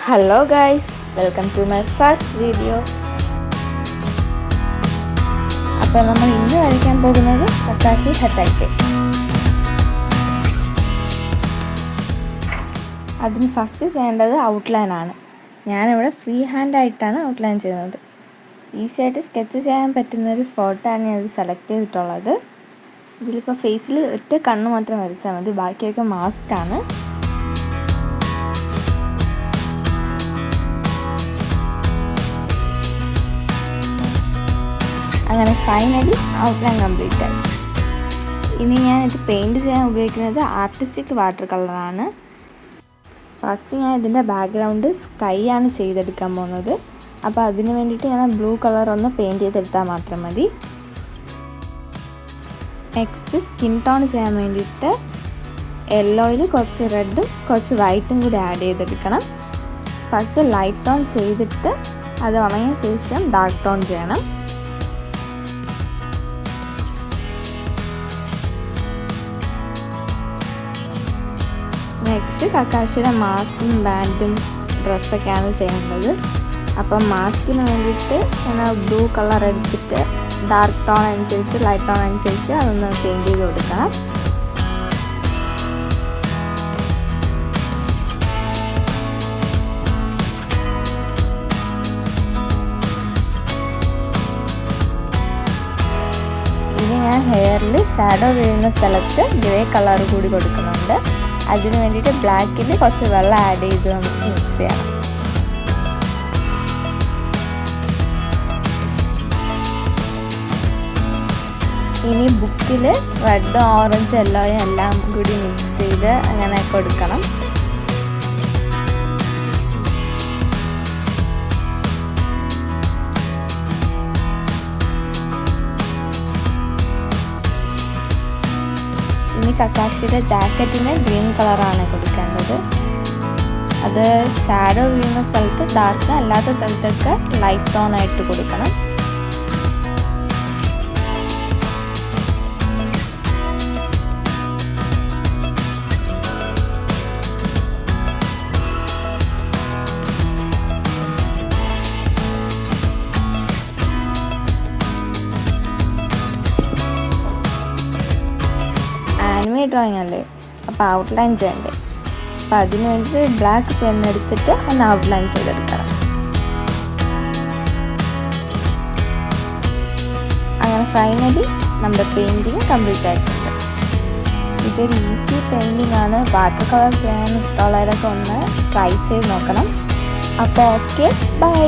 Hello guys, welcome to my first video. അപ്പോൾ നമ്മൾ ഇന്ന് വരയ്ക്കാൻ പോകുന്നത് കക്കാഷി ഹട്ടായിക്ക്. അതിന് ഫസ്റ്റ് ചെയ്യേണ്ടത് ഔട്ട്ലൈൻ ആണ്. ഞാനിവിടെ ഫ്രീ ഹാൻഡ് ആയിട്ടാണ് ഔട്ട്ലൈൻ ചെയ്യുന്നത്. ഈസി ആയിട്ട് സ്കെച്ച് ചെയ്യാൻ പറ്റുന്ന ഒരു ഫോട്ടോ ആണ് ഞാൻ സെലക്ട് ചെയ്തിട്ടുള്ളത്. ഇതിലിപ്പോൾ ഫേസിൽ ഒറ്റ കണ്ണ് മാത്രം വരച്ചാൽ മതി, ബാക്കിയൊക്കെ മാസ്ക് ആണ്. അങ്ങനെ ഫൈനലി ഔട്ട്ലൈൻ കംപ്ലീറ്റ് ആയി. ഇനി ഞാൻ ഇത് പെയിൻറ് ചെയ്യാൻ ഉപയോഗിക്കുന്നത് ആർട്ടിസ്റ്റിക് വാട്ടർ കളറാണ്. ഫസ്റ്റ് ഞാൻ ഇതിൻ്റെ ബാക്ക്ഗ്രൗണ്ട് സ്കൈ ആണ് ചെയ്തെടുക്കാൻ പോകുന്നത്. അപ്പോൾ അതിന് വേണ്ടിയിട്ട് ഞാൻ ബ്ലൂ കളർ ഒന്ന് പെയിൻറ് ചെയ്തെടുത്താൽ മാത്രം മതി. നെക്സ്റ്റ് സ്കിൻ ടോൺ ചെയ്യാൻ വേണ്ടിയിട്ട് യെല്ലോയിൽ കുറച്ച് റെഡും കുറച്ച് വൈറ്റും കൂടി ആഡ് ചെയ്തെടുക്കണം. ഫസ്റ്റ് ലൈറ്റ് ടോൺ ചെയ്തിട്ട് അത് ഉണങ്ങിയ ശേഷം ഡാർക്ക് ടോൺ ചെയ്യണം. നെക്സ്റ്റ് കക്കാഷിയുടെ മാസ്കും ബാൻഡും ഡ്രസ്സൊക്കെയാണ് ചെയ്യേണ്ടത്. അപ്പം മാസ്കിന് വേണ്ടിയിട്ട് ഞാൻ ബ്ലൂ കളർ എടുത്തിട്ട് ഡാർക്ക് ടോൺ അനുസരിച്ച് ലൈറ്റ് ടോൺ അനുസരിച്ച് അതൊന്ന് പെയിൻറ് ചെയ്ത് കൊടുക്കണം. ഇനി ഞാൻ ഹെയറിൽ ഷാഡോ വീഴുന്ന സ്ഥലത്ത് ഗ്രേ കളർ കൂടി കൊടുക്കുന്നുണ്ട്. അതിന് വേണ്ടിയിട്ട് ബ്ലാക്കിൽ കുറച്ച് വെള്ളം ആഡ് ചെയ്ത് നമുക്ക് മിക്സ് ചെയ്യണം. ഇനി ബുക്കിൽ റെഡ് ഓറഞ്ച് യെല്ലോയും എല്ലാം കൂടി മിക്സ് ചെയ്ത് അങ്ങനെ കൊടുക്കണം. ഇനി കക്കാഷിയുടെ ജാക്കറ്റിന് ഗ്രീൻ കളറാണ് കൊടുക്കേണ്ടത്. അത് ഷാഡോ വീഴുന്ന സ്ഥലത്ത് ഡാർക്ക്, അല്ലാത്ത സ്ഥലത്തൊക്കെ ലൈറ്റ് ടോൺ ആയിട്ട് കൊടുക്കണം. ആനിമേ ഡ്രോയിങ് അല്ലേ, അപ്പോൾ ഔട്ട്ലൈൻ ചെയ്യണ്ടേ. അപ്പോൾ അതിന് വേണ്ടിയിട്ട് ബ്ലാക്ക് പെൻ എടുത്തിട്ട് ഒന്ന് ഔട്ട്ലൈൻ ചെയ്തെടുക്കണം. അങ്ങനെ ഫൈനലി നമ്മുടെ പെയിൻറ്റിങ് കംപ്ലീറ്റ് ആയിട്ടുണ്ട്. ഇതൊരു ഈസി പെയിൻറ്റിംഗ് ആണ്. വാട്ടർ കളർ ചെയ്യാൻ ഇഷ്ടമുള്ളവരൊക്കെ ഒന്ന് ട്രൈ ചെയ്ത് നോക്കണം. അപ്പോൾ ഓക്കെ, ബൈ.